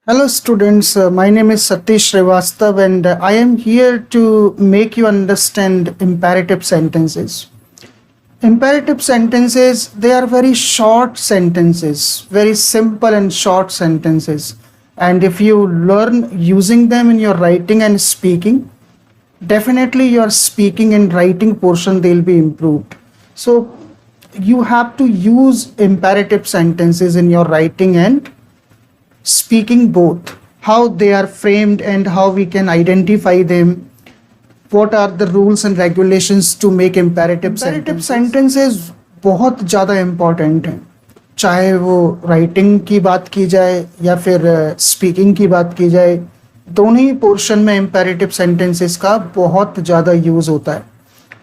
Hello, students. My name is Satish Srivastav, and I am here to make you understand imperative sentences. Imperative sentences, they are very short sentences, very simple and short sentences. And if you learn using them in your writing and speaking, definitely your speaking and writing portion they'll be improved. So you have to use imperative sentences in your writing and speaking, both how they are framed and how we can identify them, what are the rules and regulations to make imperative sentences बहुत ज़्यादा important हैं, चाहे वो writing की बात की जाए या फिर स्पीकिंग की बात की जाए। दोनों ही पोर्शन में इम्पेरेटिव सेंटेंसेस का बहुत ज़्यादा यूज़ होता है।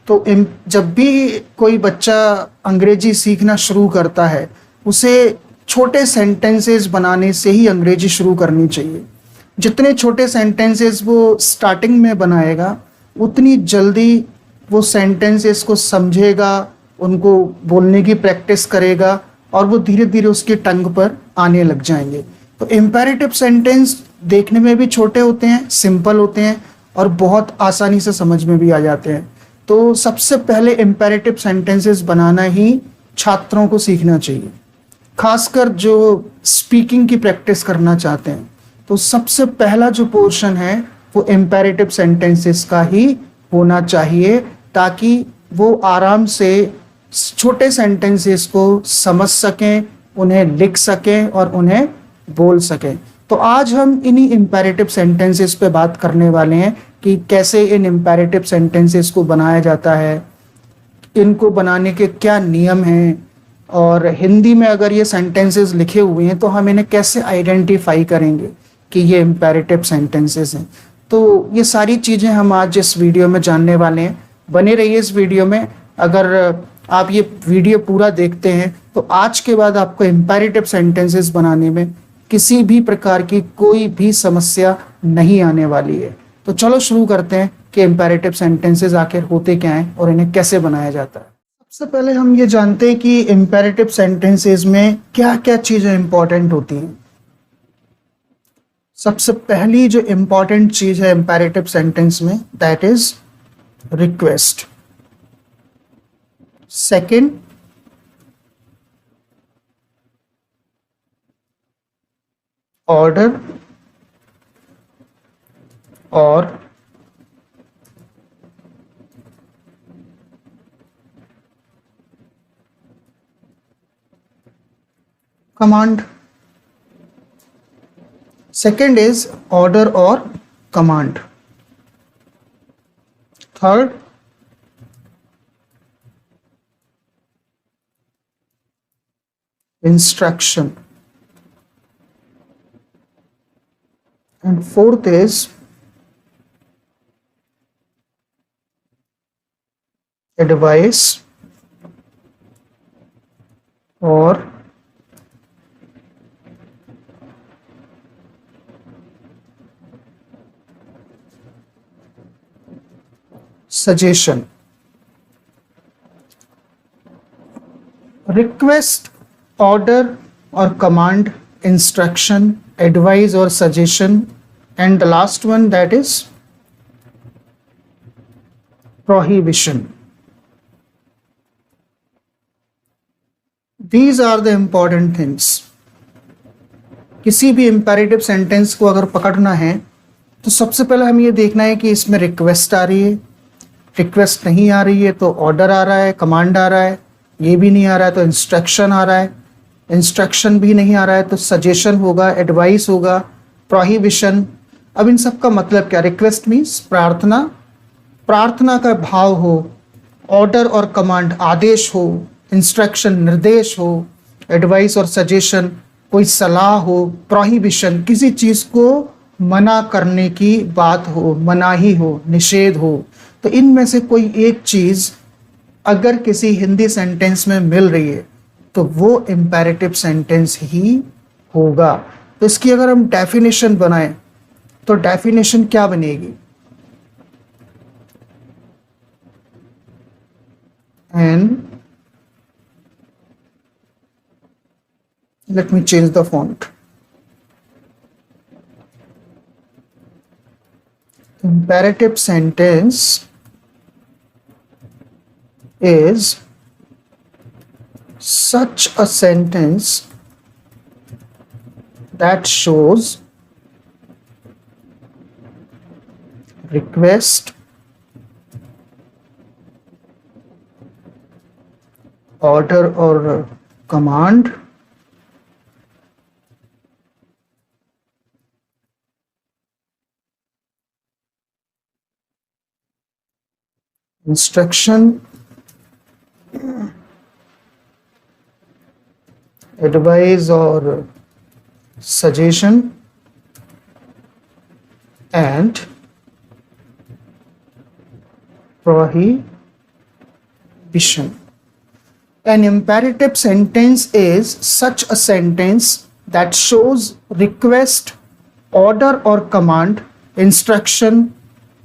तो जब भी कोई बच्चा अंग्रेजी सीखना शुरू करता है, उसे छोटे सेंटेंसेस बनाने से ही अंग्रेजी शुरू करनी चाहिए। जितने छोटे सेंटेंसेस वो स्टार्टिंग में बनाएगा, उतनी जल्दी वो सेंटेंसेस को समझेगा, उनको बोलने की प्रैक्टिस करेगा और वो धीरे धीरे उसकी टंग पर आने लग जाएंगे। तो इम्पेरेटिव सेंटेंस देखने में भी छोटे होते हैं, सिंपल होते हैं और बहुत आसानी से समझ में भी आ जाते हैं। तो सबसे पहले इम्पेरेटिव सेंटेंसेस बनाना ही छात्रों को सीखना चाहिए, खासकर जो स्पीकिंग की प्रैक्टिस करना चाहते हैं। तो सबसे पहला जो पोर्शन है वो इम्पेरेटिव सेंटेंसेस का ही होना चाहिए, ताकि वो आराम से छोटे सेंटेंसेस को समझ सकें, उन्हें लिख सकें और उन्हें बोल सकें। तो आज हम इन्हीं इम्पेरेटिव सेंटेंसेस पे बात करने वाले हैं कि कैसे इन इम्पेरेटिव सेंटेंसेस को बनाया जाता है, इनको बनाने के क्या नियम हैं, और हिंदी में अगर ये सेंटेंसेस लिखे हुए हैं तो हम इन्हें कैसे आइडेंटिफाई करेंगे कि ये इम्पेरेटिव सेंटेंसेस हैं। तो ये सारी चीज़ें हम आज इस वीडियो में जानने वाले हैं। बने रहिए इस वीडियो में। अगर आप ये वीडियो पूरा देखते हैं तो आज के बाद आपको इम्पेरेटिव सेंटेंसेस बनाने में किसी भी प्रकार की कोई भी समस्या नहीं आने वाली है। तो चलो शुरू करते हैं कि इम्पेरेटिव सेंटेंसेस आखिर होते क्या हैं और इन्हें कैसे बनाया जाता है। सबसे पहले हम ये जानते हैं कि इम्पेरेटिव सेंटेंसेस में क्या क्या चीज़ें इंपॉर्टेंट होती हैं। सबसे पहली जो इंपॉर्टेंट चीज है इम्पेरेटिव सेंटेंस में, that is request. Second, order और command. Second is order or command. Third, instruction. And fourth is advice or suggestion. Request, order or command, instruction, advice or suggestion, and the last one, that is prohibition. These are the important things. किसी भी imperative sentence को अगर पकड़ना है तो सबसे पहले हमें ये देखना है कि इसमें रिक्वेस्ट आ रही है, रिक्वेस्ट नहीं आ रही है तो ऑर्डर आ रहा है, कमांड आ रहा है, ये भी नहीं आ रहा है तो इंस्ट्रक्शन आ रहा है, इंस्ट्रक्शन भी नहीं आ रहा है तो सजेशन होगा, एडवाइस होगा, प्रोहिबिशन। अब इन सब का मतलब क्या? रिक्वेस्ट मीन्स प्रार्थना, प्रार्थना का भाव हो, ऑर्डर और कमांड आदेश हो, इंस्ट्रक्शन निर्देश हो, एडवाइस और सजेशन कोई सलाह हो, प्रोहिबिशन किसी चीज़ को मना करने की बात हो, मनाही हो, निषेध हो। तो इनमें से कोई एक चीज़ अगर किसी हिंदी सेंटेंस में मिल रही है तो वो इम्पेरेटिव सेंटेंस ही होगा। तो इसकी अगर हम डेफिनेशन बनाएं तो डेफिनेशन क्या बनेगी? And let me change the font. Imperative sentence is such a sentence that shows request, order or command, instruction, advice or suggestion, and prohibition. An imperative sentence is such a sentence that shows request, order or command, instruction,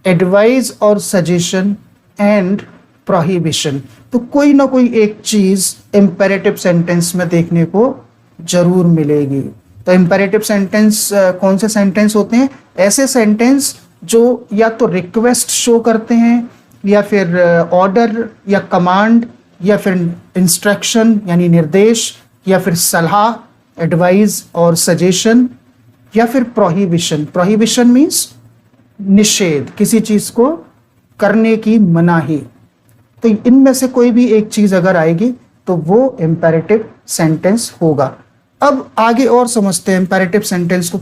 advice और suggestion and prohibition. तो कोई ना कोई एक चीज imperative sentence में देखने को जरूर मिलेगी. तो imperative sentence कौन से sentence होते हैं? ऐसे sentence जो या तो request शो करते हैं या फिर ऑर्डर या कमांड या फिर इंस्ट्रक्शन यानी निर्देश या फिर सलाह एडवाइस और सजेशन या फिर प्रोहिबिशन. प्रोहिबिशन मीन्स निषेध, किसी चीज को करने की मनाही. तो इनमें से कोई भी एक चीज अगर आएगी तो वो इंपेरेटिव सेंटेंस होगा. अब आगे और समझते हैं इंपेरेटिव सेंटेंस को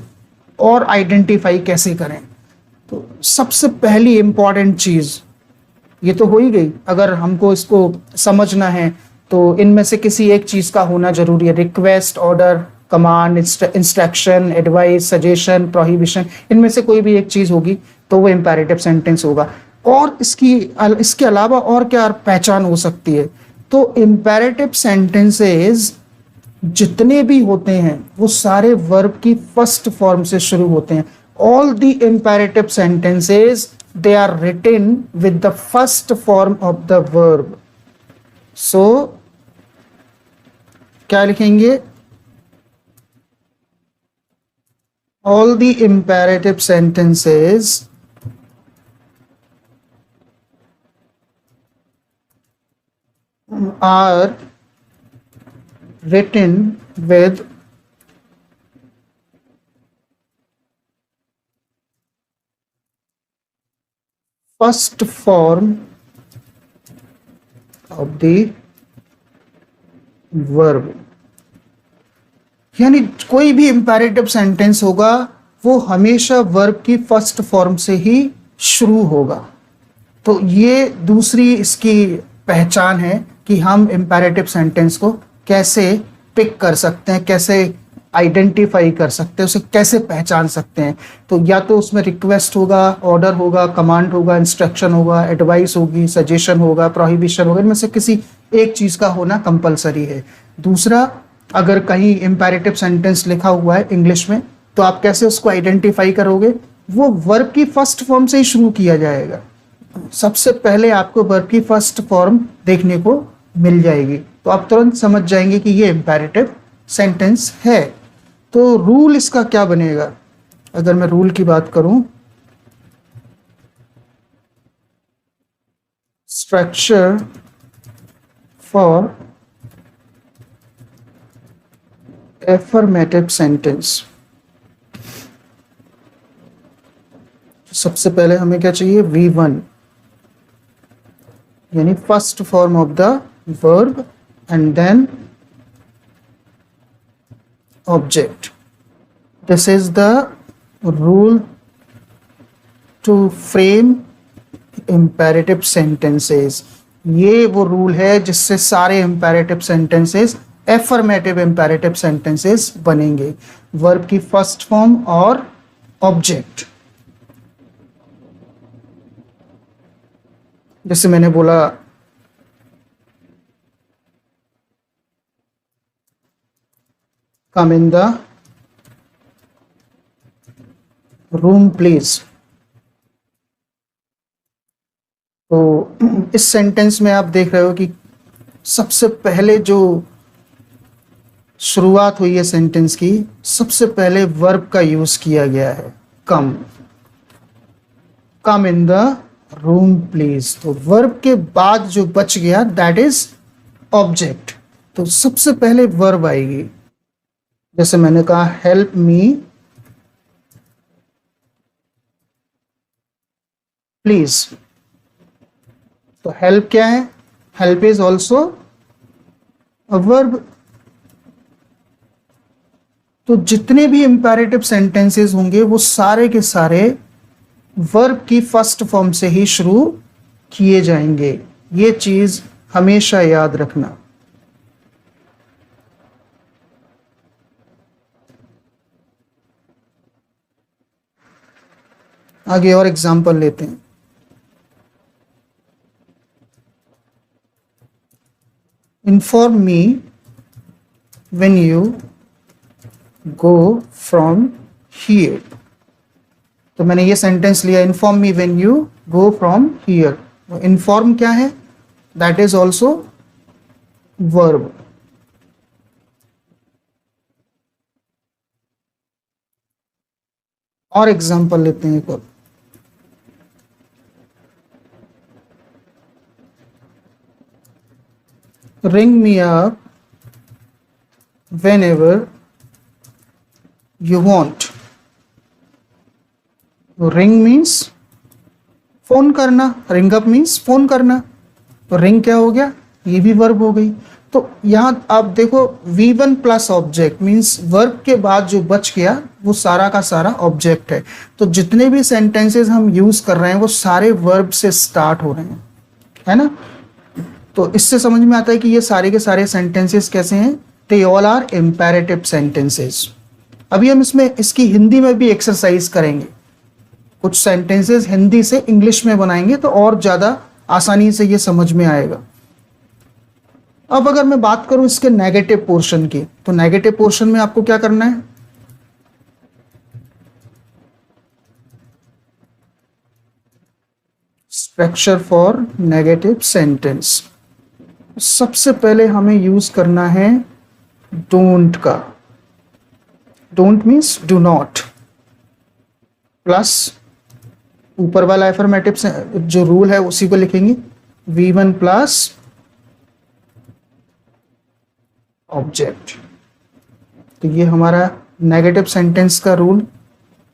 और आइडेंटिफाई कैसे करें. तो सबसे पहली इंपॉर्टेंट चीज ये तो हो ही गई. अगर हमको इसको समझना है तो इनमें से किसी एक चीज का होना जरूरी है. Request, order, command, instruction, advice, suggestion, prohibition, इनमें से कोई भी एक चीज होगी तो वो इंपेरेटिव सेंटेंस होगा. और इसके अलावा और क्या पहचान हो सकती है? तो इंपेरेटिव सेंटेंसेस जितने भी होते हैं वो सारे वर्ब की फर्स्ट फॉर्म से शुरू होते हैं. All the imperative sentences they are written with the first form of the verb. So क्या लिखेंगे? All the imperative sentences are written with first form of the verb. यानी कोई भी इंपेरेटिव सेंटेंस होगा वो हमेशा वर्ब की फर्स्ट फॉर्म से ही शुरू होगा. तो ये दूसरी इसकी पहचान है कि हम इंपेरेटिव सेंटेंस को कैसे पिक कर सकते हैं, कैसे आइडेंटिफाई कर सकते हैं, उसे कैसे पहचान सकते हैं. तो या तो उसमें रिक्वेस्ट होगा, ऑर्डर होगा, कमांड होगा, इंस्ट्रक्शन होगा, एडवाइस होगी, सजेशन होगा, प्रोहिबिशन होगा. इनमें से किसी एक चीज का होना कंपलसरी है. दूसरा, अगर कहीं इंपेरेटिव सेंटेंस लिखा हुआ है इंग्लिश में तो आप कैसे उसको आइडेंटिफाई करोगे? वो वर्ब की फर्स्ट फॉर्म से ही शुरू किया जाएगा. सबसे पहले आपको वर्ब की फर्स्ट फॉर्म देखने को मिल जाएगी तो आप तुरंत समझ जाएंगे कि ये इंपेरेटिव सेंटेंस है. तो रूल इसका क्या बनेगा? अगर मैं रूल की बात करूं, स्ट्रक्चर फॉर एफर्मेटिव सेंटेंस. सबसे पहले हमें क्या चाहिए? V1 यानी first form of the verb and then object. This is the rule to frame imperative sentences. ये वो रूल है जिससे सारे imperative sentences affirmative imperative sentences बनेंगे. वर्ब की फर्स्ट फॉर्म और ऑब्जेक्ट. जैसे मैंने बोला come in the room please. तो इस सेंटेंस में आप देख रहे हो कि सबसे पहले जो शुरुआत हुई है सेंटेंस की, सबसे पहले वर्ब का यूज किया गया है कम. कम इन द रूम प्लीज। तो वर्ब के बाद जो बच गया दैट इज ऑब्जेक्ट। तो सबसे पहले वर्ब आएगी, जैसे मैंने कहा हेल्प मी प्लीज। तो हेल्प क्या है? Help is also a verb. तो जितने भी इंपेरेटिव सेंटेंसेस होंगे वो सारे के सारे वर्ब की फर्स्ट फॉर्म से ही शुरू किए जाएंगे। ये चीज हमेशा याद रखना। आगे और एग्जांपल लेते हैं। Inform me when you go from here. तो मैंने ये सेंटेंस लिया, inform me when you go from here. Inform क्या है? That is also verb. और एग्जांपल लेते हैं एक और। Ring me up whenever you want. तो ring means फोन करना, ring up means फोन करना। तो ring क्या हो गया? ये भी वर्ब हो गई। तो यहां आप देखो V1 plus object means verb के बाद जो बच गया वो सारा का सारा ऑब्जेक्ट है। तो जितने भी सेंटेंसेस हम यूज कर रहे हैं वो सारे वर्ब से स्टार्ट हो रहे हैं, है ना। तो इससे समझ में आता है कि ये सारे के सारे सेंटेंसेस कैसे हैं? They all are imperative sentences. अभी हम इसमें इसकी हिंदी में भी एक्सरसाइज करेंगे, कुछ सेंटेंसेस हिंदी से इंग्लिश में बनाएंगे तो और ज्यादा आसानी से ये समझ में आएगा। अब अगर मैं बात करूं इसके नेगेटिव पोर्शन की, तो नेगेटिव पोर्शन में आपको क्या करना है? Structure for negative sentence. सबसे पहले हमें यूज करना है डोंट का। Don't means do not, plus ऊपर वाला एफर्मेटिव जो रूल है उसी को लिखेंगे, V1 प्लस ऑब्जेक्ट। तो ये हमारा नेगेटिव सेंटेंस का रूल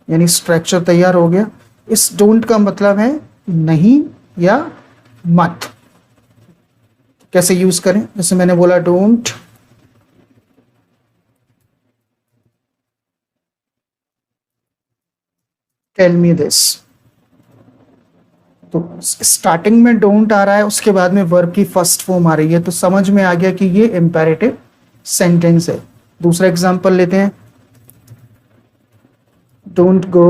यानी स्ट्रक्चर तैयार हो गया। इस डोंट का मतलब है नहीं या मत। कैसे यूज करें? जैसे मैंने बोला डोंट टेल मी दिस। तो स्टार्टिंग में डोंट आ रहा है, उसके बाद में वर्ब की फर्स्ट फॉर्म आ रही है, तो समझ में आ गया कि ये इंपेरेटिव सेंटेंस है। दूसरा एग्जांपल लेते हैं, don't go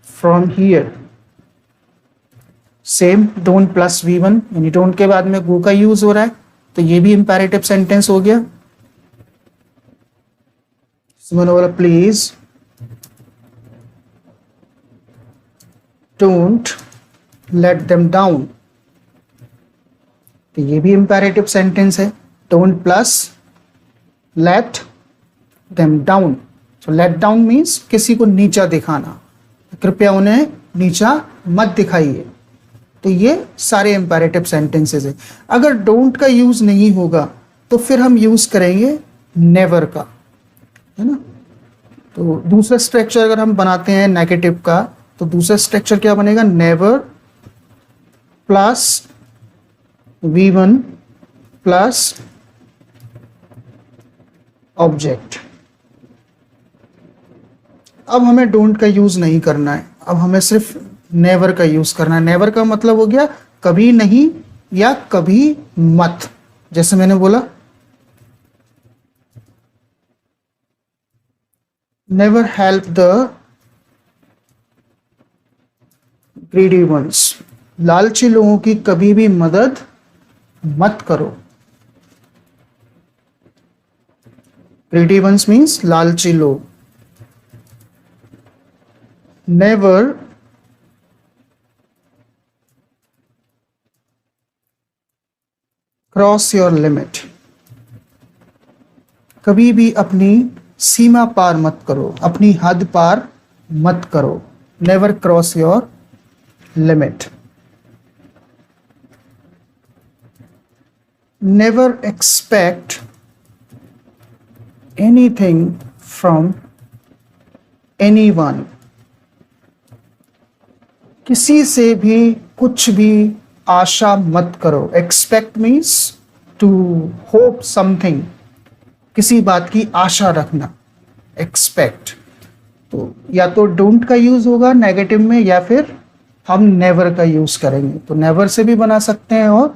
from here. Same don't plus V1 यानी डोंट के बाद में गो का यूज हो रहा है, तो ये भी इंपेरेटिव सेंटेंस हो गया। मैंने बोला please don't let them down, तो ये भी इंपेरेटिव सेंटेंस है। Don't plus let them down. तो लेट डाउन मीन्स किसी को नीचा दिखाना, कृपया उन्हें नीचा मत दिखाइए। तो ये सारे इंपेरेटिव सेंटेंसेस है। अगर डोंट का यूज नहीं होगा तो फिर हम यूज करेंगे नेवर का, है ना। तो दूसरा स्ट्रक्चर अगर हम बनाते हैं नेगेटिव का, तो दूसरा स्ट्रक्चर क्या बनेगा? Never plus V1 plus object. अब हमें डोंट का यूज नहीं करना है, अब हमें सिर्फ नेवर का यूज करना है। नेवर का मतलब हो गया कभी नहीं या कभी मत। जैसे मैंने बोला never help the greedy ones. लालची लोगों की कभी भी मदद मत करो। ग्रीडी वंस मीन्स लालची लोग। Never cross your limit. कभी भी अपनी सीमा पार मत करो, अपनी हद पार मत करो। Never cross your limit. Never expect anything from anyone. किसी से भी कुछ भी आशा मत करो. Expect means to hope something. किसी बात की आशा रखना. Expect. तो या तो डोंट का यूज होगा नेगेटिव में, या फिर हम नेवर का यूज करेंगे. तो नेवर से भी बना सकते हैं और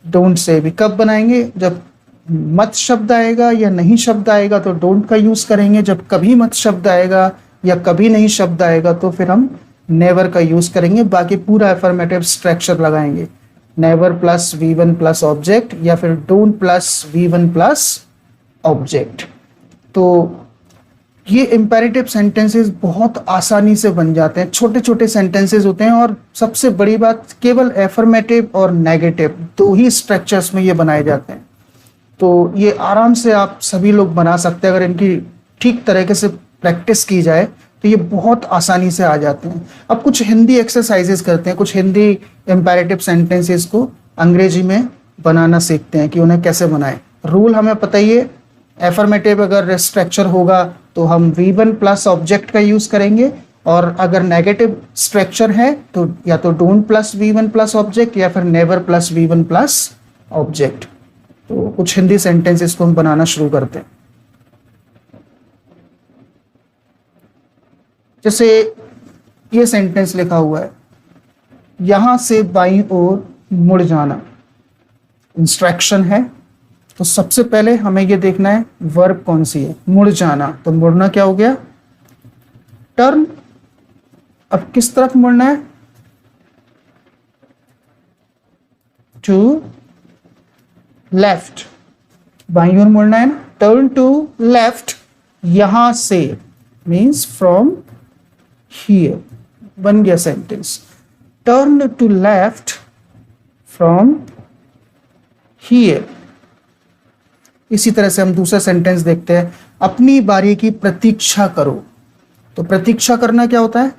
डोंट से भी. कब बनाएंगे? जब मत शब्द आएगा या नहीं शब्द आएगा तो डोंट का यूज करेंगे. जब कभी मत शब्द आएगा या कभी नहीं शब्द आएगा तो फिर हम नेवर का यूज करेंगे. बाकी पूरा अफर्मेटिव स्ट्रक्चर लगाएंगे. Never plus V1 plus object, या फिर don't plus V1 plus object. तो ये इम्पेरेटिव सेंटेंसेस बहुत आसानी से बन जाते हैं. छोटे छोटे सेंटेंसेस होते हैं, और सबसे बड़ी बात केवल एफर्मेटिव और नेगेटिव दो ही स्ट्रक्चर्स में ये बनाए जाते हैं. तो ये आराम से आप सभी लोग बना सकते हैं. अगर इनकी ठीक तरीके से प्रैक्टिस की जाए तो ये बहुत आसानी से आ जाते हैं. अब कुछ हिंदी एक्सरसाइजेस करते हैं, कुछ हिंदी इम्पेरेटिव सेंटेंसेस को अंग्रेजी में बनाना सीखते हैं कि उन्हें कैसे बनाएं. रूल हमें पता ही है. एफर्मेटिव अगर स्ट्रक्चर होगा तो हम V1 प्लस ऑब्जेक्ट का यूज करेंगे, और अगर नेगेटिव स्ट्रक्चर है तो या तो don't plus V1 plus object, या फिर never plus V1 plus object. तो कुछ हिंदी सेंटेंसेस को हम बनाना शुरू करते हैं. जैसे ये सेंटेंस लिखा हुआ है, यहां से बाईं ओर मुड़ जाना. इंस्ट्रक्शन है. तो सबसे पहले हमें ये देखना है वर्ब कौन सी है. मुड़ जाना. तो मुड़ना क्या हो गया? टर्न. अब किस तरफ मुड़ना है? To left. बाईं ओर मुड़ना है ना. Turn to left. यहां से मीन्स फ्रॉम हियर. बन गया sentence. Turn to left from here. इसी तरह से हम दूसरा सेंटेंस देखते हैं. अपनी बारी की प्रतीक्षा करो. तो प्रतीक्षा करना क्या होता है?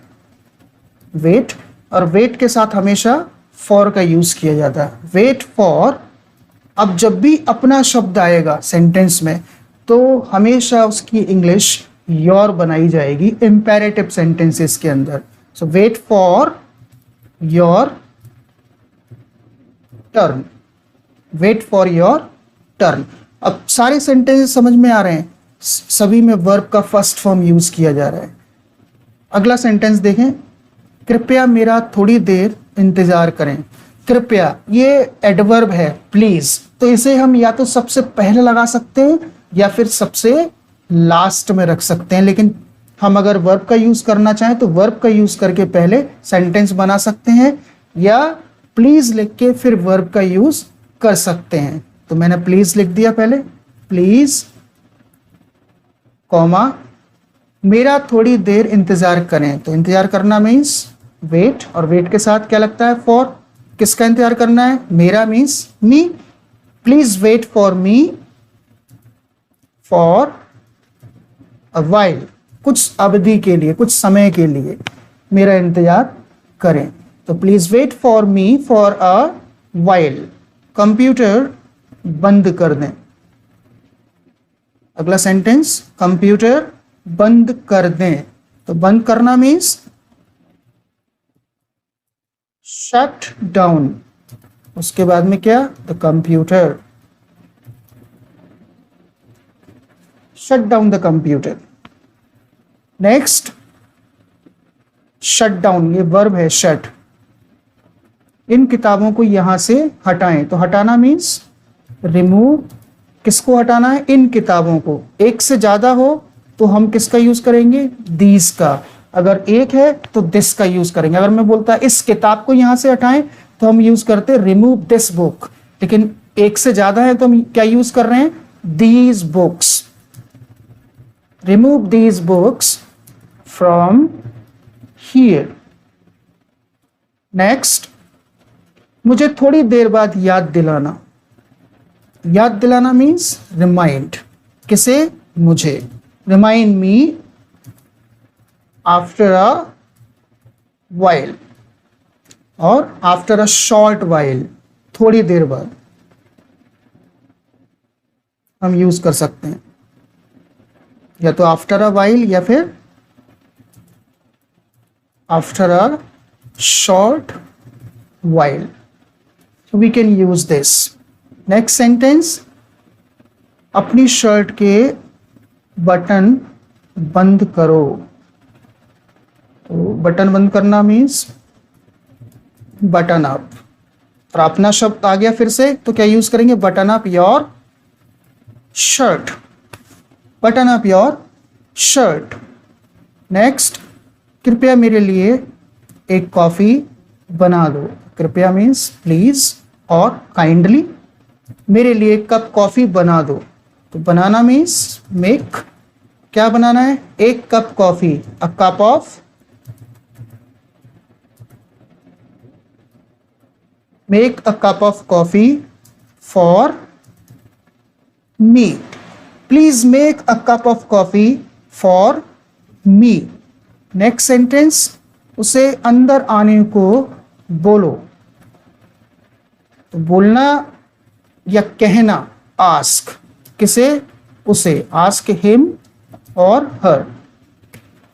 वेट. और वेट के साथ हमेशा फॉर का यूज किया जाता है. Wait for. अब जब भी अपना शब्द आएगा सेंटेंस में तो हमेशा उसकी इंग्लिश योर बनाई जाएगी इंपेरेटिव सेंटेंसेस के अंदर. So wait for your turn. Wait for your turn. अब सारे सेंटेंसेस समझ में आ रहे हैं. सभी में वर्ब का फर्स्ट फॉर्म यूज किया जा रहा है. अगला सेंटेंस देखें. कृपया मेरा थोड़ी देर इंतजार करें. कृपया ये एडवर्ब है प्लीज. तो इसे हम या तो सबसे पहले लगा सकते हैं या फिर सबसे लास्ट में रख सकते हैं. लेकिन हम अगर वर्ब का यूज करना चाहें तो वर्ब का यूज करके पहले सेंटेंस बना सकते हैं, या प्लीज लिख के फिर वर्ब का यूज कर सकते हैं. तो मैंने प्लीज लिख दिया पहले. प्लीज कॉमा मेरा थोड़ी देर इंतजार करें. तो इंतजार करना मीन्स वेट, और वेट के साथ क्या लगता है? फॉर. किसका इंतजार करना है? मेरा means me. Please wait for me for a while. कुछ अवधि के लिए, कुछ समय के लिए मेरा इंतजार करें. तो please wait for me for a while. Computer बंद कर दें. अगला सेंटेंस. कंप्यूटर बंद कर दें. तो बंद करना मीन्स शट डाउन. उसके बाद में क्या? The computer. Shut down the computer. Next shut down. ये वर्ब है शट. इन किताबों को यहां से हटाएं. तो हटाना मीन्स रिमूव. किसको हटाना है? इन किताबों को. एक से ज्यादा हो तो हम किसका यूज करेंगे? दीज का. अगर एक है तो दिस का यूज करेंगे. अगर मैं बोलता इस किताब को यहां से हटाएं तो हम यूज करते रिमूव दिस बुक. लेकिन एक से ज्यादा है तो हम क्या यूज कर रहे हैं? These books. Remove these books from here. Next. मुझे थोड़ी देर बाद याद दिलाना. याद दिलाना मीन्स रिमाइंड. किसे? मुझे. Remind me after a while. और आफ्टर अ शॉर्ट वाइल, थोड़ी देर बाद हम यूज कर सकते हैं, या तो आफ्टर अ वाइल या फिर after a short while, so we can use this. Next sentence, अपनी शर्ट के बटन बंद करो। तो बटन बंद करना मीन्स बटन अप, और अपना शब्द आ गया फिर से, तो क्या यूज करेंगे, button up your shirt, button up your shirt. Next, कृपया मेरे लिए एक कॉफी बना दो। कृपया मीन्स प्लीज और काइंडली, मेरे लिए एक कप कॉफी बना दो। तो बनाना मीन्स मेक, क्या बनाना है, एक cup coffee, a cup of, make a cup of coffee for me, please make a cup of coffee for me. Next sentence, उसे अंदर आने को बोलो। तो बोलना या कहना, आस्क, किसे, उसे, आस्क हिम और हर,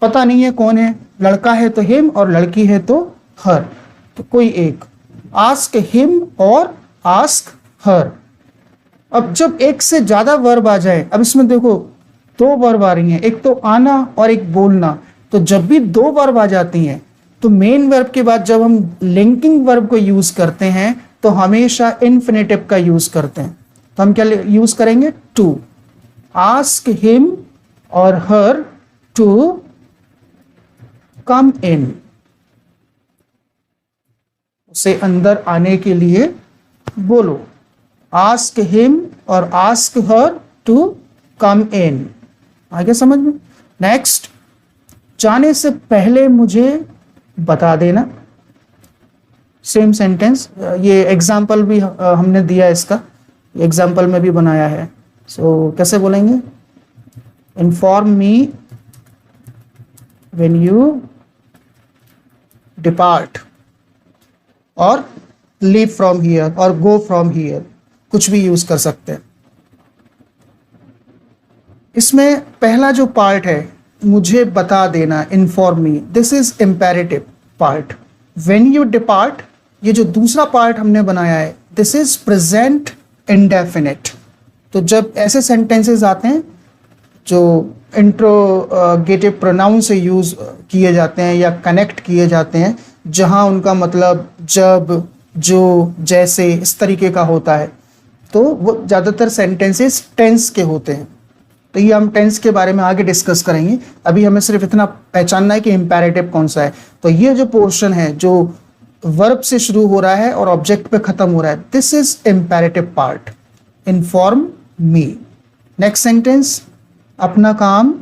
पता नहीं है कौन है, लड़का है तो हिम और लड़की है तो हर, तो कोई एक, आस्क हिम और आस्क हर। अब जब एक से ज्यादा वर्ब आ जाए, अब इसमें देखो दो वर्ब आ रही हैं, एक तो आना और एक बोलना, तो जब भी दो वर्ब आ जाती हैं तो मेन वर्ब के बाद जब हम लिंकिंग वर्ब को यूज करते हैं तो हमेशा इन्फिनेटिव का यूज करते हैं। तो हम क्या यूज करेंगे, टू, आस्क हिम और हर टू कम इन, उसे अंदर आने के लिए बोलो। आस्क हिम और आस्क हर टू कम इन, आगे समझ में। नेक्स्ट, जाने से पहले मुझे बता देना। सेम सेंटेंस, ये एग्जाम्पल भी हमने दिया है, इसका एग्जाम्पल में भी बनाया है। सो कैसे बोलेंगे, inform me when you depart, और लीव फ्रॉम हियर और गो फ्रॉम हियर, कुछ भी यूज कर सकते हैं। इसमें पहला जो पार्ट है, मुझे बता देना, inform me, this is imperative part. When you depart, ये जो दूसरा पार्ट हमने बनाया है, दिस इज प्रेजेंट इंडेफिनिट। तो जब ऐसे सेंटेंसेस आते हैं जो इंट्रोगेटिव प्रोनाउन से यूज किए जाते हैं या कनेक्ट किए जाते हैं, जहां उनका मतलब जब, जो, जैसे, इस तरीके का होता है, तो वो ज़्यादातर सेंटेंसेस टेंस के होते हैं। तो ये हम टेंस के बारे में आगे डिस्कस करेंगे, अभी हमें सिर्फ इतना पहचानना है कि इम्पेरेटिव कौन सा है। तो ये जो पोर्शन है जो वर्ब से शुरू हो रहा है और ऑब्जेक्ट पे खत्म हो रहा है, this is imperative part, inform me. Next sentence, अपना काम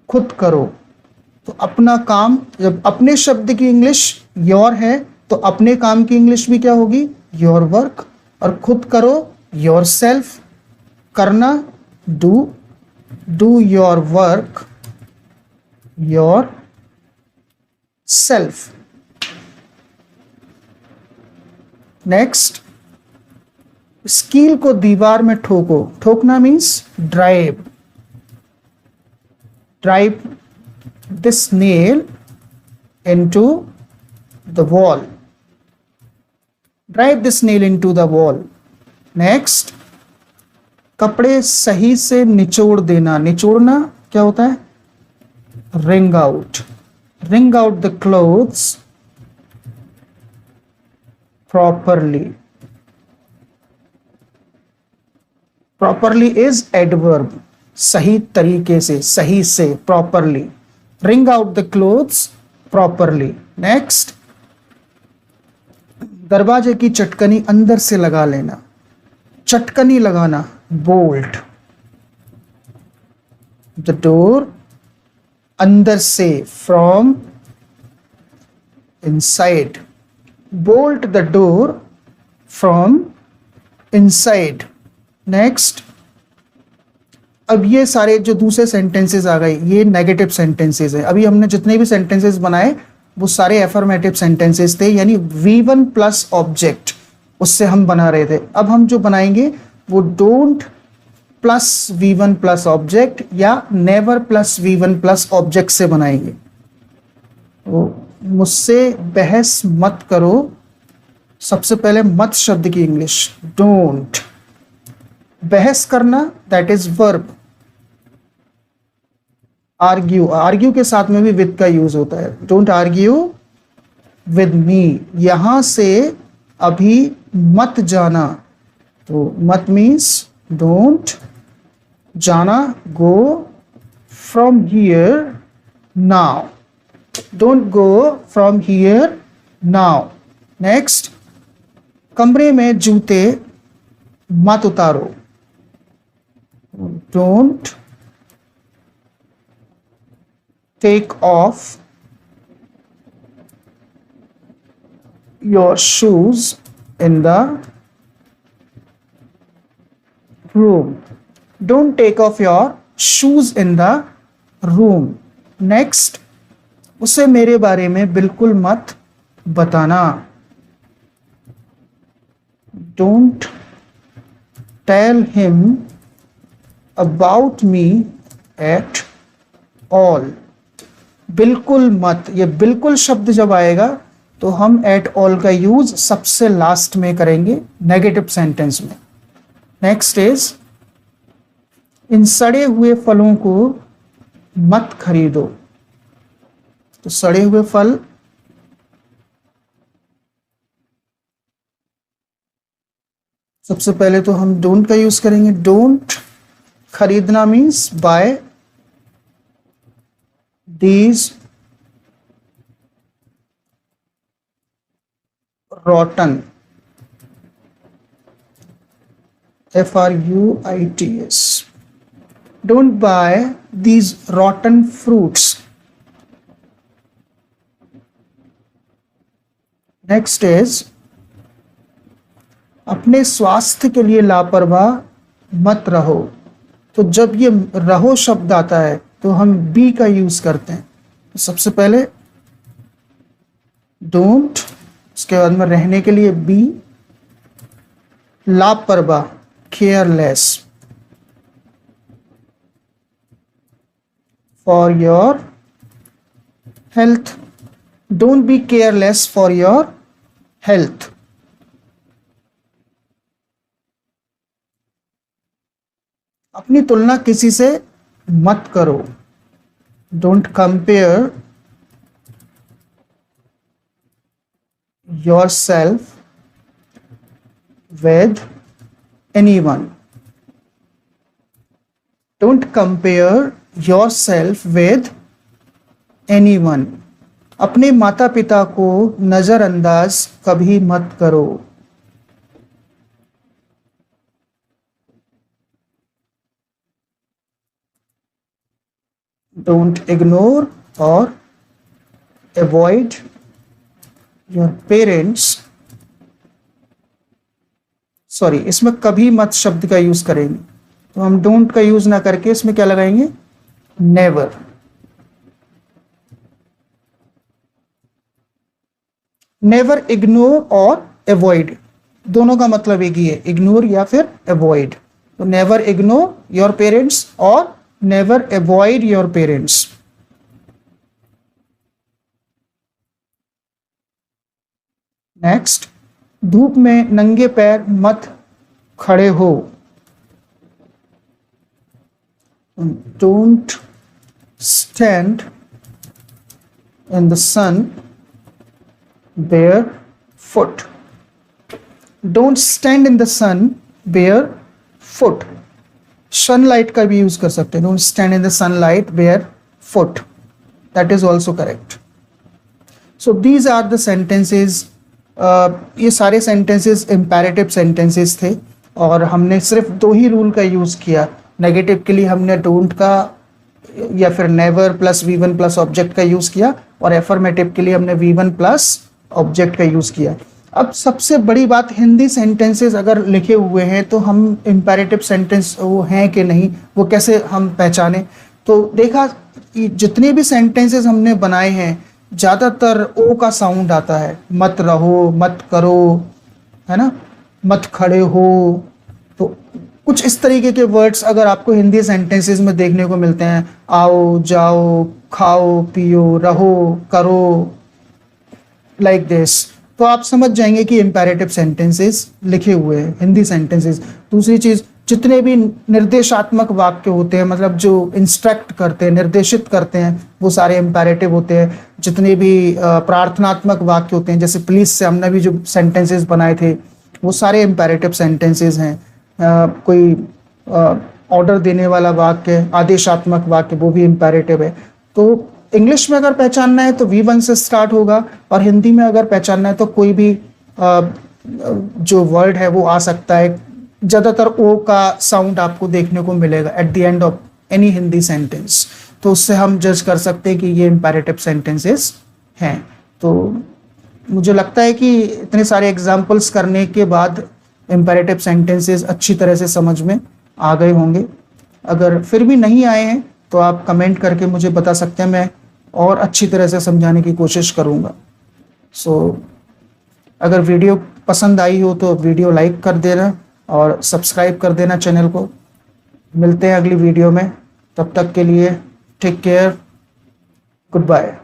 खुद करो। तो अपना काम, जब अपने शब्द की इंग्लिश योर है तो अपने काम की इंग्लिश भी क्या होगी, योर वर्क, और खुद करो, योर सेल्फ, करना, do your work yourself. Next, स्कील को दीवार में ठोको। ठोकना means drive, drive this nail into the wall, drive this nail into the wall. Next, कपड़े सही से निचोड़ देना। निचोड़ना क्या होता है, wring out, wring out the clothes properly. Properly is adverb, सही तरीके से, सही से, properly, wring out the clothes properly. Next, दरवाजे की चटकनी अंदर से लगा लेना। चटकनी लगाना, बोल्ट द डोर, अंदर से, from inside, bolt the door from inside. Next, अब ये सारे जो दूसरे सेंटेंसेस आ गए, ये नेगेटिव सेंटेंसेस हैं। अभी हमने जितने भी सेंटेंसेस बनाए वो सारे एफर्मेटिव सेंटेंसेस थे, यानी V1 प्लस ऑब्जेक्ट, उससे हम बना रहे थे। अब हम जो बनाएंगे वो don't plus V1 plus object या never plus V1 plus object से बनाएंगे। तो मुझसे बहस मत करो, सबसे पहले मत शब्द की इंग्लिश डोंट। बहस करना that is verb. Argue, argue के साथ में भी विद का यूज होता है। डोंट आर्ग्यू विद मी, यहां से अभी मत जाना। तो मत मीन्स डोंट, जाना go, from here now, don't go from here now. Next, कमरे में जूते मत उतारो। Don't take off your shoes in the room. Don't take off your shoes in the room. Next, उसे मेरे बारे में बिल्कुल मत बताना। Don't tell him about me at all. बिल्कुल मत, ये बिल्कुल शब्द जब आएगा तो हम एट ऑल का यूज सबसे लास्ट में करेंगे नेगेटिव सेंटेंस में। नेक्स्ट इज, इन सड़े हुए फलों को मत खरीदो। तो सड़े हुए फल, सबसे पहले तो हम डोंट का यूज करेंगे। डोंट, खरीदना means by these rotten, fruits. Don't buy these rotten fruits. Next is, अपने स्वास्थ्य के लिए लापरवाह मत रहो। तो जब ये रहो शब्द आता है तो हम बी का यूज करते हैं। तो सबसे पहले डोंट, उसके बाद में रहने के लिए बी, लापरवाह careless, for your health, don't be careless for your health. अपनी तुलना किसी से मत करो। Don't compare yourself with anyone. Don't compare yourself with anyone. अपने माता पिता को नजरअंदाज कभी मत करो। Don't ignore or avoid your parents. Sorry, इसमें कभी मत शब्द का यूज करेंगे, तो हम डोंट का यूज ना करके इसमें क्या लगाएंगे, नेवर। नेवर इग्नोर और अवॉइड, दोनों का मतलब एक ही है, इग्नोर या फिर अवॉइड। तो नेवर इग्नोर योर पेरेंट्स और never avoid your parents. Next, धूप में नंगे पैर मत खड़े हो। Don't stand in the sun barefoot. Don't stand in the sun barefoot. Sunlight का भी यूज कर सकते हैं। Don't stand in the sunlight barefoot, that is also correct. So these are the sentences. ये सारे sentences imperative sentences थे और हमने सिर्फ दो ही रूल का यूज किया। नेगेटिव के लिए हमने डोंट का या फिर never plus V1 plus object का यूज किया और एफर्मेटिव के लिए हमने V1 प्लस ऑब्जेक्ट का यूज किया। अब सबसे बड़ी बात, हिंदी सेंटेंसेस अगर लिखे हुए हैं तो हम इंपैरेटिव सेंटेंस वो हैं कि नहीं, वो कैसे हम पहचाने। तो देखा, जितने भी सेंटेंसेस हमने बनाए हैं ज़्यादातर ओ का साउंड आता है, मत रहो, मत करो, है ना, मत खड़े हो। तो कुछ इस तरीके के वर्ड्स अगर आपको हिंदी सेंटेंसेस में देखने को मिलते हैं, आओ, जाओ, खाओ, पियो, रहो, करो, लाइक दिस, तो आप समझ जाएंगे कि इम्पेरेटिव सेंटेंसेस लिखे हुए हैं, हिंदी सेंटेंसेस। दूसरी चीज़, जितने भी निर्देशात्मक वाक्य होते हैं, मतलब जो इंस्ट्रक्ट करते हैं, निर्देशित करते हैं, वो सारे इम्पेरेटिव होते हैं। जितने भी प्रार्थनात्मक वाक्य होते हैं, जैसे प्लीज से हमने भी जो सेंटेंसेस बनाए थे, वो सारे इम्पेरेटिव सेंटेंसेस हैं। कोई ऑर्डर देने वाला वाक्य, आदेशात्मक वाक्य, वो भी इम्पेरेटिव है। तो इंग्लिश में अगर पहचानना है तो V1 से स्टार्ट होगा, और हिंदी में अगर पहचानना है तो कोई भी जो वर्ड है वो आ सकता है। ज़्यादातर ओ का साउंड आपको देखने को मिलेगा at the end of any Hindi sentence, तो उससे हम जज कर सकते हैं कि ये इम्पेरेटिव सेंटेंसेस हैं। तो मुझे लगता है कि इतने सारे एग्जाम्पल्स करने के बाद इम्पेरेटिव सेंटेंसेस अच्छी तरह से समझ में आ गए होंगे। अगर फिर भी नहीं आए हैं तो आप कमेंट करके मुझे बता सकते हैं, मैं और अच्छी तरह से समझाने की कोशिश करूँगा। सो अगर वीडियो पसंद आई हो तो वीडियो लाइक कर देना और सब्सक्राइब कर देना चैनल को। मिलते हैं अगली वीडियो में, तब तक के लिए टेक केयर, गुड बाय।